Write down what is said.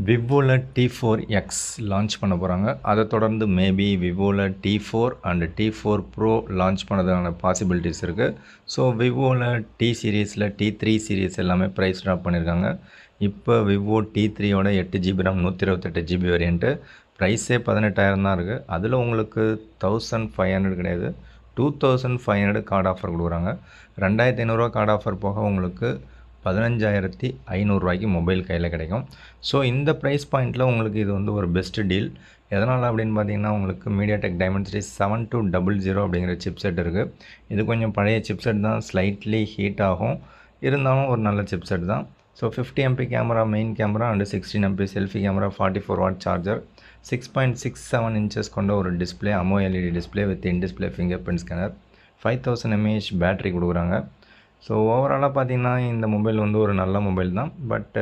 விவோவில் T4X launch பண்ண போகிறாங்க. அதை தொடர்ந்து மேபி விவோவில் T4 and T4 Pro launch பண்ணதுக்கான பாசிபிலிட்டிஸ் இருக்குது. ஸோ விவோவில் T சீரீஸில் T3 சீரீஸ் எல்லாமே ப்ரைஸ் ட்ராப் பண்ணியிருக்காங்க. இப்போ விவோ T3யோட 8GB RAM 128GB வேரியண்ட்டு ப்ரைஸே 18,000 தான் இருக்குது. அதில் உங்களுக்கு 1500 கிடையாது, 2500 கார்டு ஆஃபர் கொடுக்குறாங்க. 2500 கார்டு ஆஃபர் போக உங்களுக்கு 15,500 மொபைல் கையில் கிடைக்கும். ஸோ இந்த ப்ரைஸ் பாயிண்ட்டில் உங்களுக்கு இது வந்து ஒரு பெஸ்ட்டு டீல். எதனால் அப்படின்னு பார்த்தீங்கன்னா, உங்களுக்கு MediaTek Dimensity 7200 அப்படிங்கிற சிப்செட் இருக்குது. இது கொஞ்சம் பழைய சிப்செட் தான், ஸ்லைட்லி ஹீட் ஆகும், இருந்தாலும் ஒரு நல்ல சிப்செட் தான். So 50MP camera, main camera and 16MP selfie camera, 44W charger, 6.67 inches கொண்ட ஒரு display, AMOLED display with in display finger print scanner, 5000 mAh battery கொடுக்குறாங்க. ஸோ ஓவராலாக பார்த்தீங்கன்னா இந்த மொபைல் வந்து ஒரு நல்ல மொபைல் தான். பட்